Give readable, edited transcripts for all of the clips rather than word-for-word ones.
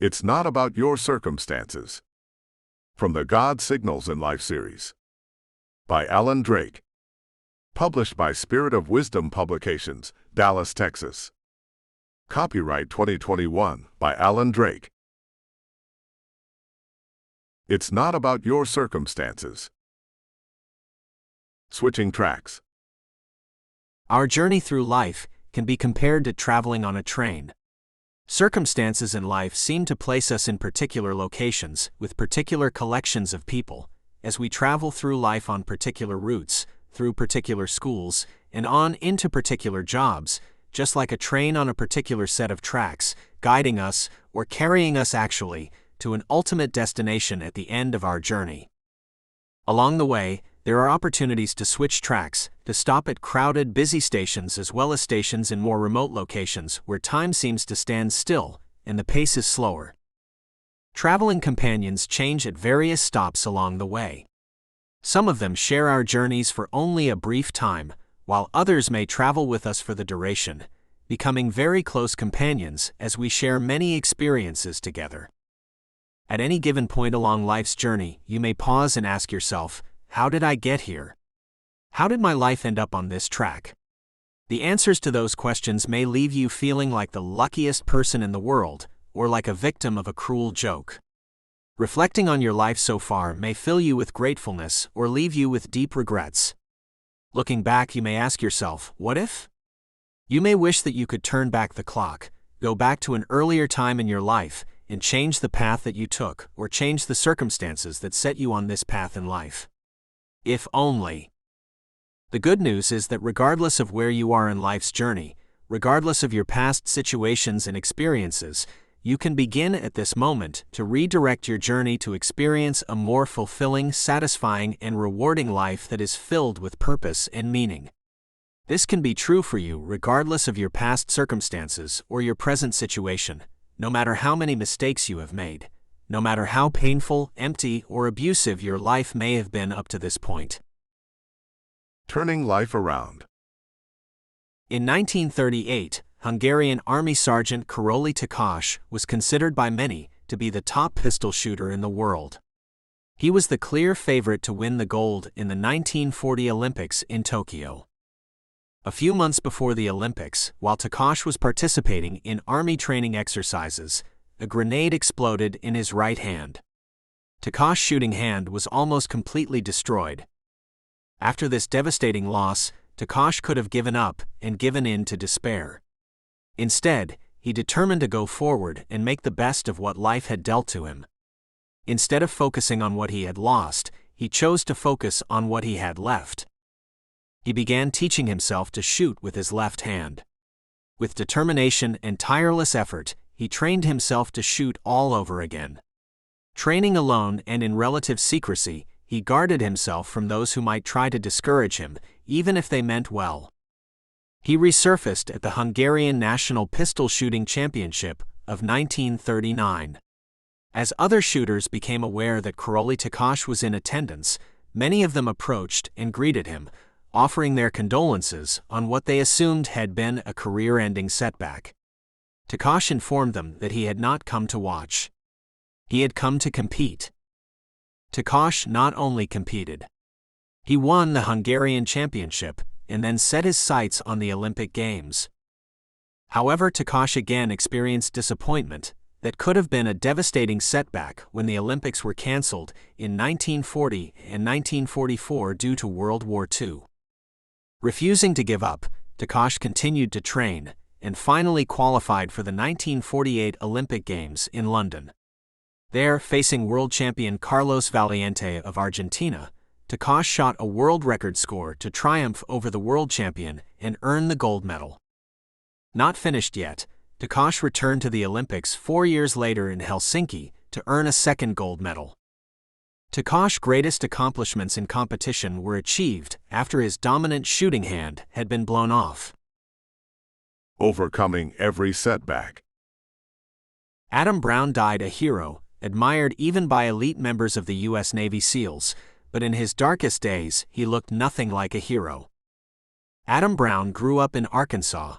It's not about your circumstances. From the God Signals in Life series. By Alan Drake. Published by Spirit of Wisdom Publications, Dallas, Texas. Copyright 2021 by Alan Drake. It's not about your circumstances. Switching tracks. Our journey through life can be compared to traveling on a train. Circumstances in life seem to place us in particular locations with particular collections of people as we travel through life on particular routes, through particular schools, and on into particular jobs, just like a train on a particular set of tracks, guiding us or carrying us actually to an ultimate destination at the end of our journey. Along the way, there are opportunities to switch tracks, to stop at crowded, busy stations as well as stations in more remote locations where time seems to stand still and the pace is slower. Traveling companions change at various stops along the way. Some of them share our journeys for only a brief time, while others may travel with us for the duration, becoming very close companions as we share many experiences together. At any given point along life's journey, you may pause and ask yourself, how did I get here? How did my life end up on this track? The answers to those questions may leave you feeling like the luckiest person in the world, or like a victim of a cruel joke. Reflecting on your life so far may fill you with gratefulness or leave you with deep regrets. Looking back, you may ask yourself, what if? You may wish that you could turn back the clock, go back to an earlier time in your life, and change the path that you took, or change the circumstances that set you on this path in life. If only. The good news is that regardless of where you are in life's journey, regardless of your past situations and experiences, you can begin at this moment to redirect your journey to experience a more fulfilling, satisfying, and rewarding life that is filled with purpose and meaning. This can be true for you regardless of your past circumstances or your present situation, no matter how many mistakes you have made, no matter how painful, empty, or abusive your life may have been up to this point. Turning life around. In 1938, Hungarian Army Sergeant Károly Takacs was considered by many to be the top pistol shooter in the world. He was the clear favorite to win the gold in the 1940 Olympics in Tokyo. A few months before the Olympics, while Takacs was participating in army training exercises, a grenade exploded in his right hand. Takacs' shooting hand was almost completely destroyed. After this devastating loss, Takacs could have given up and given in to despair. Instead, he determined to go forward and make the best of what life had dealt to him. Instead of focusing on what he had lost, he chose to focus on what he had left. He began teaching himself to shoot with his left hand. With determination and tireless effort, he trained himself to shoot all over again. Training alone and in relative secrecy, he guarded himself from those who might try to discourage him, even if they meant well. He resurfaced at the Hungarian National Pistol Shooting Championship of 1939. As other shooters became aware that Károly Takacs was in attendance, many of them approached and greeted him, offering their condolences on what they assumed had been a career-ending setback. Takacs informed them that he had not come to watch. He had come to compete. Takacs not only competed. He won the Hungarian championship and then set his sights on the Olympic Games. However, Takacs again experienced disappointment that could have been a devastating setback when the Olympics were cancelled in 1940 and 1944 due to World War II. Refusing to give up, Takacs continued to train and finally qualified for the 1948 Olympic Games in London. There, facing world champion Carlos Valiente of Argentina, Takacs shot a world record score to triumph over the world champion and earn the gold medal. Not finished yet, Takacs returned to the Olympics 4 years later in Helsinki to earn a second gold medal. Takacs' greatest accomplishments in competition were achieved after his dominant shooting hand had been blown off. Overcoming every setback. Adam Brown died a hero, admired even by elite members of the U.S. Navy SEALs, but in his darkest days, he looked nothing like a hero. Adam Brown grew up in Arkansas.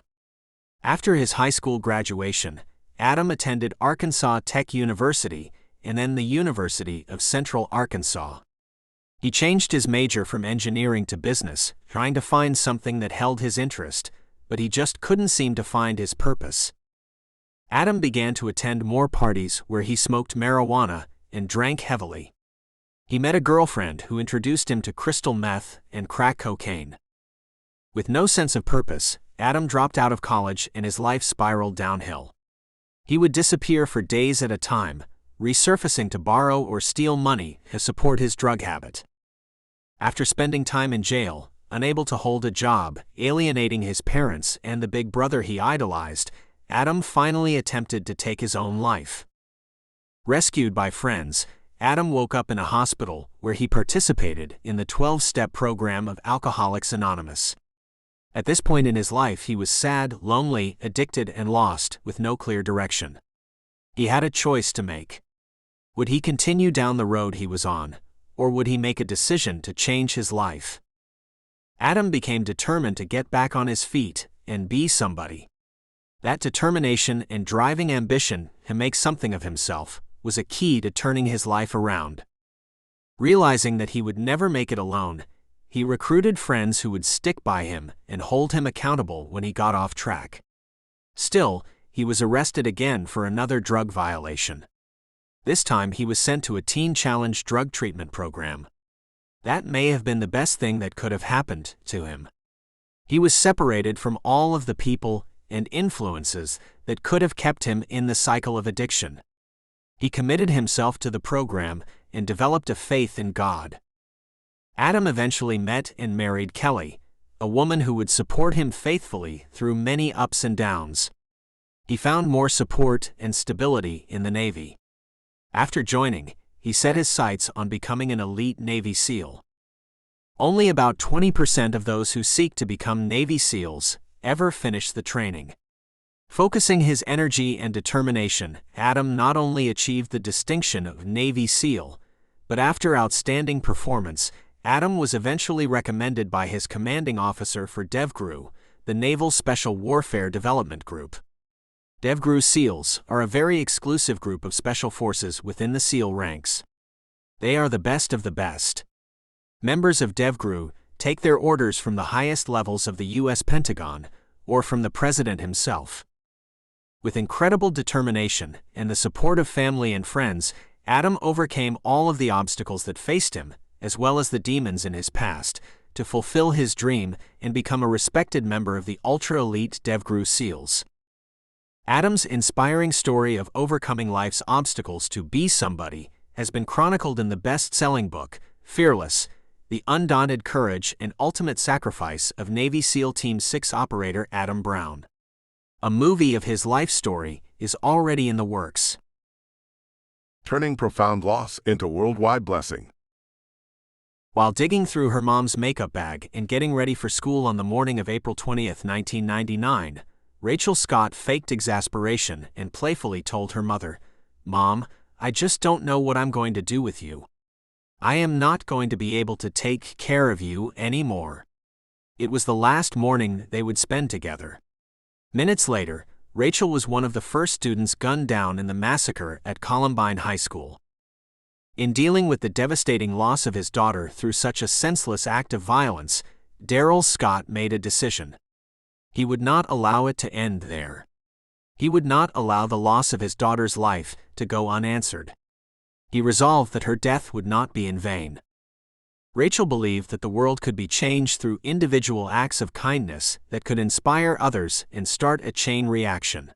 After his high school graduation, Adam attended Arkansas Tech University and then the University of Central Arkansas. He changed his major from engineering to business, trying to find something that held his interest, but he just couldn't seem to find his purpose. Adam began to attend more parties where he smoked marijuana and drank heavily. He met a girlfriend who introduced him to crystal meth and crack cocaine. With no sense of purpose, Adam dropped out of college and his life spiraled downhill. He would disappear for days at a time, resurfacing to borrow or steal money to support his drug habit. After spending time in jail, unable to hold a job, alienating his parents and the big brother he idolized, Adam finally attempted to take his own life. Rescued by friends, Adam woke up in a hospital where he participated in the 12-step program of Alcoholics Anonymous. At this point in his life, he was sad, lonely, addicted, and lost, with no clear direction. He had a choice to make. Would he continue down the road he was on, or would he make a decision to change his life? Adam became determined to get back on his feet and be somebody. That determination and driving ambition to make something of himself was a key to turning his life around. Realizing that he would never make it alone, he recruited friends who would stick by him and hold him accountable when he got off track. Still, he was arrested again for another drug violation. This time he was sent to a Teen Challenge drug treatment program. That may have been the best thing that could have happened to him. He was separated from all of the people and influences that could have kept him in the cycle of addiction. He committed himself to the program and developed a faith in God. Adam eventually met and married Kelly, a woman who would support him faithfully through many ups and downs. He found more support and stability in the Navy. After joining, he set his sights on becoming an elite Navy SEAL. Only about 20% of those who seek to become Navy SEALs ever finish the training. Focusing his energy and determination, Adam not only achieved the distinction of Navy SEAL, but after outstanding performance, Adam was eventually recommended by his commanding officer for DevGru, the Naval Special Warfare Development Group. DevGru SEALs are a very exclusive group of special forces within the SEAL ranks. They are the best of the best. Members of DevGru take their orders from the highest levels of the U.S. Pentagon or from the President himself. With incredible determination and the support of family and friends, Adam overcame all of the obstacles that faced him, as well as the demons in his past, to fulfill his dream and become a respected member of the ultra-elite DevGru SEALs. Adam's inspiring story of overcoming life's obstacles to be somebody has been chronicled in the best-selling book, Fearless: The Undaunted Courage and Ultimate Sacrifice of Navy SEAL Team 6 Operator Adam Brown. A movie of his life story is already in the works. Turning profound loss into worldwide blessing. While digging through her mom's makeup bag and getting ready for school on the morning of April 20, 1999, Rachel Scott faked exasperation and playfully told her mother, "Mom, I just don't know what I'm going to do with you. I am not going to be able to take care of you anymore." It was the last morning they would spend together. Minutes later, Rachel was one of the first students gunned down in the massacre at Columbine High School. In dealing with the devastating loss of his daughter through such a senseless act of violence, Darrell Scott made a decision. He would not allow it to end there. He would not allow the loss of his daughter's life to go unanswered. He resolved that her death would not be in vain. Rachel believed that the world could be changed through individual acts of kindness that could inspire others and start a chain reaction.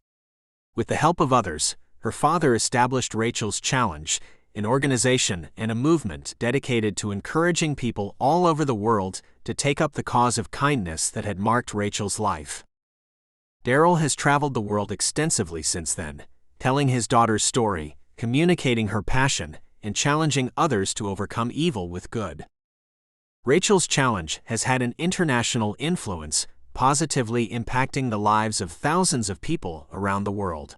With the help of others, her father established Rachel's Challenge, an organization and a movement dedicated to encouraging people all over the world to take up the cause of kindness that had marked Rachel's life. Darrell has traveled the world extensively since then, telling his daughter's story, communicating her passion, and challenging others to overcome evil with good. Rachel's Challenge has had an international influence, positively impacting the lives of thousands of people around the world.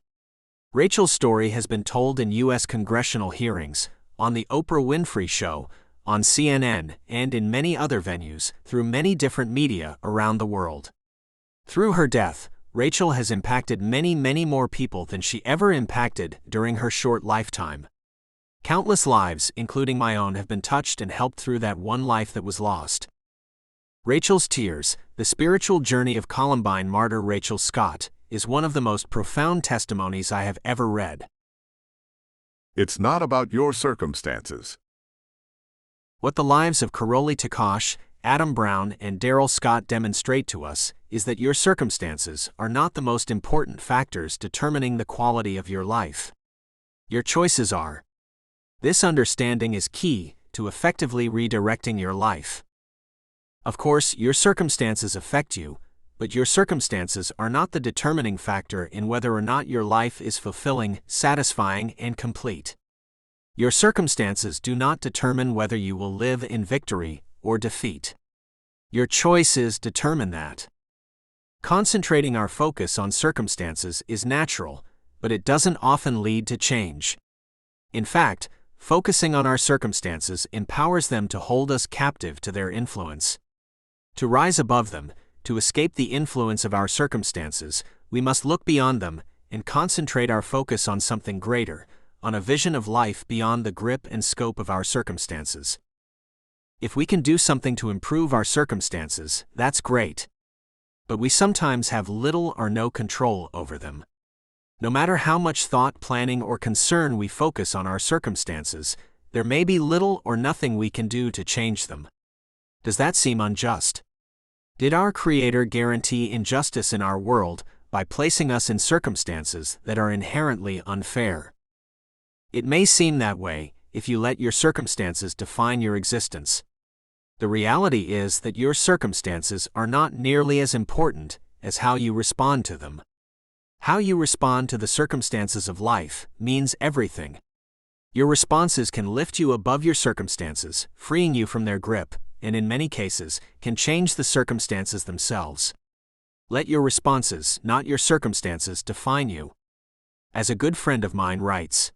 Rachel's story has been told in U.S. congressional hearings, on The Oprah Winfrey Show, on CNN, and in many other venues through many different media around the world. Through her death, Rachel has impacted many more people than she ever impacted during her short lifetime. Countless lives, including my own, have been touched and helped through that one life that was lost. Rachel's Tears, The Spiritual Journey of Columbine Martyr Rachel Scott, is one of the most profound testimonies I have ever read. It's not about your circumstances. What the lives of Karoli Takash, Adam Brown, and Daryl Scott demonstrate to us is that your circumstances are not the most important factors determining the quality of your life. Your choices are. This understanding is key to effectively redirecting your life. Of course, your circumstances affect you, but your circumstances are not the determining factor in whether or not your life is fulfilling, satisfying, and complete. Your circumstances do not determine whether you will live in victory or defeat. Your choices determine that. Concentrating our focus on circumstances is natural, but it doesn't often lead to change. In fact, focusing on our circumstances empowers them to hold us captive to their influence. To rise above them, to escape the influence of our circumstances, we must look beyond them and concentrate our focus on something greater, on a vision of life beyond the grip and scope of our circumstances. If we can do something to improve our circumstances, that's great. But we sometimes have little or no control over them. No matter how much thought, planning, or concern we focus on our circumstances, there may be little or nothing we can do to change them. Does that seem unjust? Did our Creator guarantee injustice in our world by placing us in circumstances that are inherently unfair? It may seem that way if you let your circumstances define your existence. The reality is that your circumstances are not nearly as important as how you respond to them. How you respond to the circumstances of life means everything. Your responses can lift you above your circumstances, freeing you from their grip, and in many cases, can change the circumstances themselves. Let your responses, not your circumstances, define you. As a good friend of mine writes,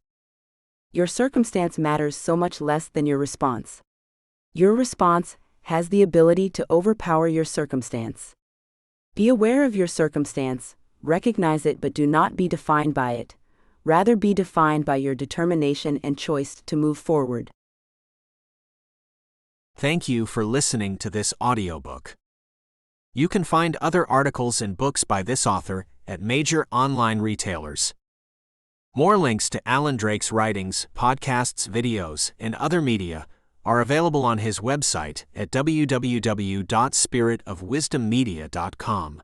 your circumstance matters so much less than your response. Your response has the ability to overpower your circumstance. Be aware of your circumstance, recognize it, but do not be defined by it. Rather, be defined by your determination and choice to move forward. Thank you for listening to this audiobook. You can find other articles and books by this author at major online retailers. More links to Alan Drake's writings, podcasts, videos, and other media are available on his website at www.spiritofwisdommedia.com.